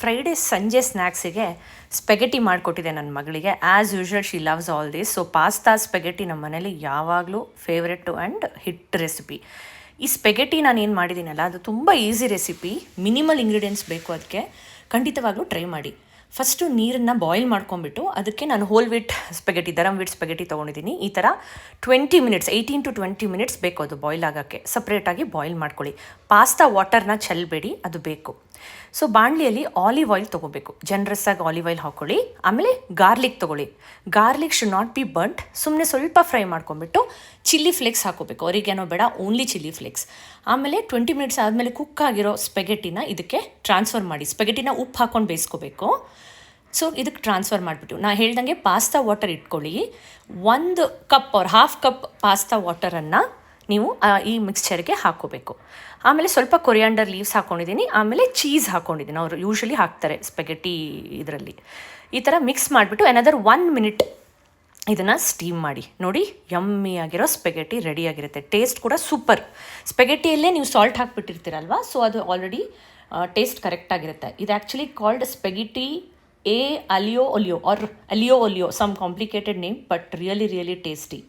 Friday ಸಂಜೆ ಸ್ನ್ಯಾಕ್ಸಿಗೆ spaghetti ಮಾಡಿಕೊಟ್ಟಿದ್ದೆ ನನ್ನ ಮಗಳಿಗೆ. As usual she loves all this. So pasta spaghetti ನಮ್ಮ ಮನೇಲಿ ಯಾವಾಗಲೂ ಫೇವ್ರೆಟ್ಟು ಆ್ಯಂಡ್ ಹಿಟ್ ರೆಸಿಪಿ. ಈ ಸ್ಪೆಗೆಟಿ ನಾನು ಏನು ಮಾಡಿದ್ದೀನಲ್ಲ, ಅದು ತುಂಬ ಈಸಿ ರೆಸಿಪಿ, ಮಿನಿಮಲ್ ಇಂಗ್ರೀಡಿಯೆಂಟ್ಸ್ ಬೇಕು. ಅದಕ್ಕೆ ಖಂಡಿತವಾಗ್ಲೂ ಟ್ರೈ ಮಾಡಿ. ಫಸ್ಟು ನೀರನ್ನು ಬಾಯ್ಲ್ ಮಾಡ್ಕೊಂಬಿಟ್ಟು ಅದಕ್ಕೆ ನಾನು whole wheat spaghetti, durum wheat spaghetti ತೊಗೊಂಡಿದ್ದೀನಿ. ಈ ಥರ 20 ಮಿನಿಟ್ಸ್, 18 to 20 ಮಿನಿಟ್ಸ್ ಬೇಕು ಅದು ಬಾಯ್ಲ್ ಆಗೋಕ್ಕೆ. ಸಪ್ರೇಟಾಗಿ ಬಾಯ್ಲ್ ಮಾಡ್ಕೊಳ್ಳಿ. ಪಾಸ್ತಾ ವಾಟರ್ನ ಚೆಲ್ಲಬೇಡಿ, ಅದು ಬೇಕು. ಸೊ ಬಾಣಲಿಯಲ್ಲಿ ಆಲಿವ್ ಆಯಿಲ್ ತೊಗೋಬೇಕು. ಜನರಸ್ಸಾಗಿ ಆಲಿವ್ ಆಯಿಲ್ ಹಾಕ್ಕೊಳ್ಳಿ. ಆಮೇಲೆ ಗಾರ್ಲಿಕ್ ತೊಗೊಳ್ಳಿ. Garlic should not be burnt. ಸುಮ್ಮನೆ ಸ್ವಲ್ಪ ಫ್ರೈ ಮಾಡ್ಕೊಂಬಿಟ್ಟು ಚಿಲ್ಲಿ ಫ್ಲೇಕ್ಸ್ ಹಾಕೋಬೇಕು. ಅವರಿಗೇನೋ ಬೇಡ, ಓನ್ಲಿ ಚಿಲ್ಲಿ ಫ್ಲೇಕ್ಸ್. ಆಮೇಲೆ 20 ಮಿನಿಟ್ಸ್ ಆದಮೇಲೆ ಕುಕ್ ಆಗಿರೋ ಸ್ಪೆಗೆಟಿನ ಇದಕ್ಕೆ ಟ್ರಾನ್ಸ್ಫರ್ ಮಾಡಿ. ಸ್ಪೆಗೆಟಿನ ಉಪ್ಪು ಹಾಕ್ಕೊಂಡು ಬೇಯಿಸ್ಕೋಬೇಕು. ಸೊ ಇದಕ್ಕೆ ಟ್ರಾನ್ಸ್ಫರ್ ಮಾಡಿಬಿಟ್ಟು ನಾ ಹೇಳ್ದಂಗೆ ಪಾಸ್ತಾ ವಾಟರ್ ಇಟ್ಕೊಳ್ಳಿ. 1 cup or half cup pasta ವಾಟರನ್ನು ನೀವು ಈ ಮಿಕ್ಸ್ಚರ್ಗೆ ಹಾಕ್ಕೋಬೇಕು. ಆಮೇಲೆ ಸ್ವಲ್ಪ ಕೊರಿಯಾಂಡರ್ ಲೀವ್ಸ್ ಹಾಕ್ಕೊಂಡಿದ್ದೀನಿ. ಆಮೇಲೆ ಚೀಸ್ ಹಾಕ್ಕೊಂಡಿದ್ದೀನಿ. ಅವರು ಯೂಶ್ವಲಿ ಹಾಕ್ತಾರೆ ಸ್ಪೆಗೆಟಿ ಇದರಲ್ಲಿ. ಈ ಥರ ಮಿಕ್ಸ್ ಮಾಡಿಬಿಟ್ಟು ಅನದರ್ 1 ಮಿನಿಟ್ ಇದನ್ನು ಸ್ಟೀಮ್ ಮಾಡಿ. ನೋಡಿ, ಯಮ್ಮಿಯಾಗಿರೋ ಸ್ಪೆಗೆಟಿ ರೆಡಿಯಾಗಿರುತ್ತೆ. ಟೇಸ್ಟ್ ಕೂಡ ಸೂಪರ್. ಸ್ಪೆಗೆಟಿಯಲ್ಲೇ ನೀವು ಸಾಲ್ಟ್ ಹಾಕ್ಬಿಟ್ಟಿರ್ತೀರಲ್ವ, ಸೊ ಅದು ಆಲ್ರೆಡಿ ಟೇಸ್ಟ್ ಕರೆಕ್ಟಾಗಿರುತ್ತೆ. ಇದು actually called spaghetti aglio olio or aglio olio, some complicated name, but really tasty.